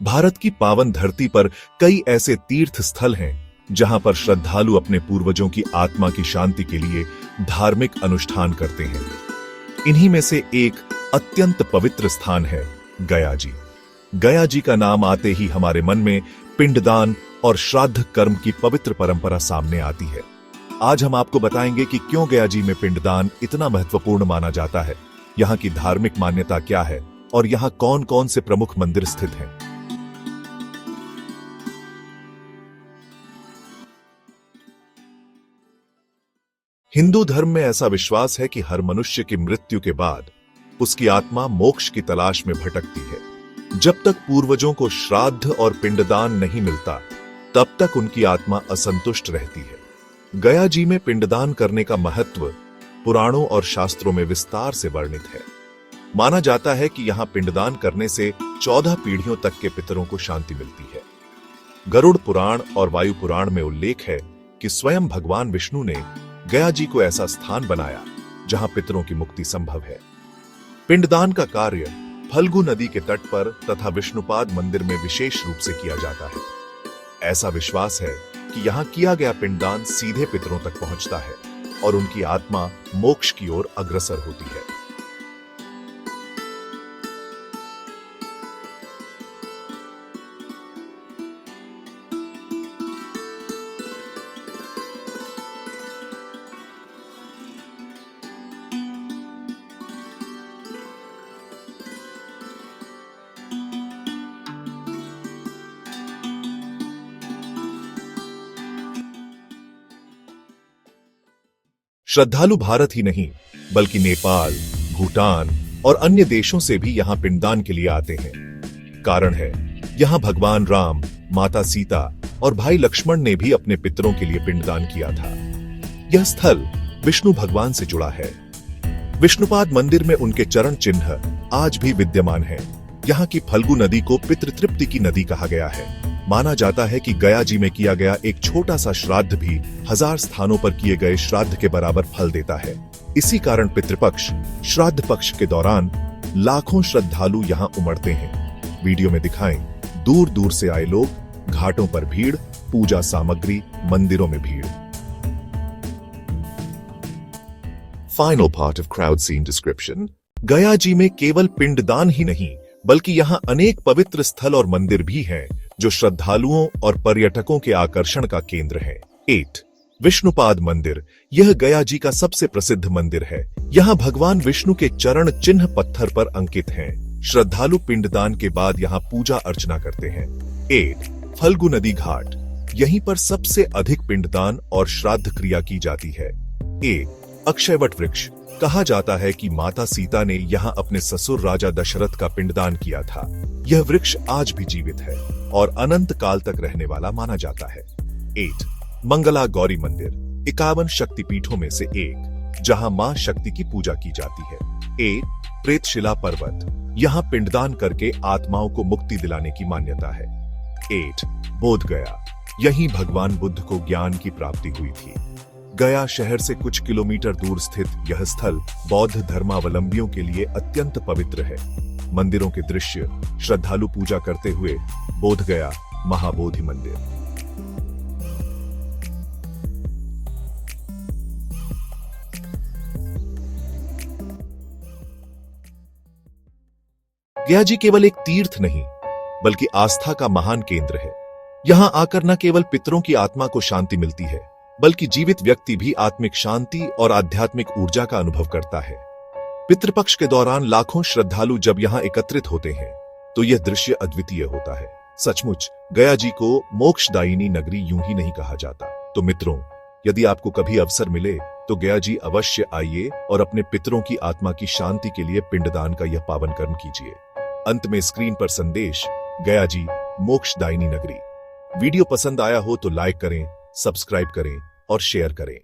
भारत की पावन धरती पर कई ऐसे तीर्थ स्थल हैं जहां पर श्रद्धालु अपने पूर्वजों की आत्मा की शांति के लिए धार्मिक अनुष्ठान करते हैं। इन्हीं में से एक अत्यंत पवित्र स्थान है गया जी। गया जी का नाम आते ही हमारे मन में पिंडदान और श्राद्ध कर्म की पवित्र परंपरा सामने आती है। आज हम आपको बताएंगे कि क्यों गया जी में पिंडदान इतना महत्वपूर्ण माना जाता है, यहाँ की धार्मिक मान्यता क्या है और यहाँ कौन कौन से प्रमुख मंदिर स्थित हैं। हिंदू धर्म में ऐसा विश्वास है कि हर मनुष्य की मृत्यु के बाद उसकी आत्मा मोक्ष की तलाश में भटकती है। जब तक पूर्वजों को श्राद्ध और पिंडदान नहीं मिलता, तब तक उनकी आत्मा असंतुष्ट रहती है। गया जी में पिंडदान करने का महत्व पुराणों और शास्त्रों में विस्तार से वर्णित है। माना जाता है कि यहां पिंडदान करने से 14 पीढ़ियों तक के पितरों को शांति मिलती है। गरुड़ पुराण और वायु पुराण में उल्लेख है कि स्वयं भगवान विष्णु ने गया जी को ऐसा स्थान बनाया जहां पितरों की मुक्ति संभव है। पिंडदान का कार्य फल्गु नदी के तट पर तथा विष्णुपाद मंदिर में विशेष रूप से किया जाता है। ऐसा विश्वास है कि यहां किया गया पिंडदान सीधे पितरों तक पहुंचता है और उनकी आत्मा मोक्ष की ओर अग्रसर होती है। श्रद्धालु भारत ही नहीं बल्कि नेपाल, भूटान और अन्य देशों से भी यहां पिंडदान के लिए आते हैं। कारण है, यहां भगवान राम, माता सीता और भाई लक्ष्मण ने भी अपने पितरों के लिए पिंडदान किया था। यह स्थल विष्णु भगवान से जुड़ा है। विष्णुपाद मंदिर में उनके चरण चिन्ह आज भी विद्यमान है। यहाँ की फल्गु नदी को पितृतृप्ति की नदी कहा गया है। माना जाता है कि गया जी में किया गया एक छोटा सा श्राद्ध भी 1000 स्थानों पर किए गए श्राद्ध के बराबर फल देता है। इसी कारण पितृपक्ष, श्राद्ध पक्ष के दौरान लाखों श्रद्धालु यहाँ उमड़ते हैं। वीडियो में दिखाएं, दूर दूर से आए लोग, घाटों पर भीड़, पूजा सामग्री, मंदिरों में भीड़। Final part of crowd scene description. Gaya ji में केवल पिंडदान ही नहीं बल्कि यहाँ अनेक पवित्र स्थल और मंदिर भी हैं जो श्रद्धालुओं और पर्यटकों के आकर्षण का केंद्र है। 8. विष्णुपाद मंदिर। यह गया जी का सबसे प्रसिद्ध मंदिर है। यहाँ भगवान विष्णु के चरण चिन्ह पत्थर पर अंकित हैं। श्रद्धालु पिंडदान के बाद यहाँ पूजा अर्चना करते हैं। 8. फल्गु नदी घाट। यहीं पर सबसे अधिक पिंडदान और श्राद्ध क्रिया की जाती है। 1. अक्षयवट वृक्ष। कहा जाता है कि माता सीता ने यहाँ अपने ससुर राजा दशरथ का पिंडदान किया था। यह वृक्ष आज भी जीवित है और अनंत काल तक रहने वाला माना जाता है। 8. मंगला गौरी मंदिर। 51 शक्तिपीठों में से एक, जहाँ मां शक्ति की पूजा की जाती है। 8. प्रेतशिला पर्वत। यहाँ पिंडदान करके आत्माओं को मुक्ति दिलाने की मान्यता है। 8. बोध गया। यहीं भगवान बुद्ध को ज्ञान की प्राप्ति हुई थी। गया शहर से कुछ किलोमीटर दूर स्थित यह स्थल बौद्ध धर्मावलंबियों के लिए अत्यंत पवित्र है। मंदिरों के दृश्य, श्रद्धालु पूजा करते हुए बोध गया महाबोधि मंदिर। गया जी केवल एक तीर्थ नहीं बल्कि आस्था का महान केंद्र है। यहां आकर न केवल पितरों की आत्मा को शांति मिलती है बल्कि जीवित व्यक्ति भी आत्मिक शांति और आध्यात्मिक ऊर्जा का अनुभव करता है। पितृपक्ष के दौरान लाखों श्रद्धालु जब यहाँ एकत्रित होते हैं तो यह दृश्य अद्वितीय होता है। सचमुच गया जी को मोक्षदायिनी नगरी यूं ही नहीं कहा जाता। तो मित्रों, यदि आपको कभी अवसर मिले तो गया जी अवश्य आइए और अपने पितरों की आत्मा की शांति के लिए पिंडदान का यह पावन कर्म कीजिए। अंत में स्क्रीन पर संदेश, गया जी मोक्षदायिनी नगरी। वीडियो पसंद आया हो तो लाइक करें, सब्सक्राइब करें और शेयर करें।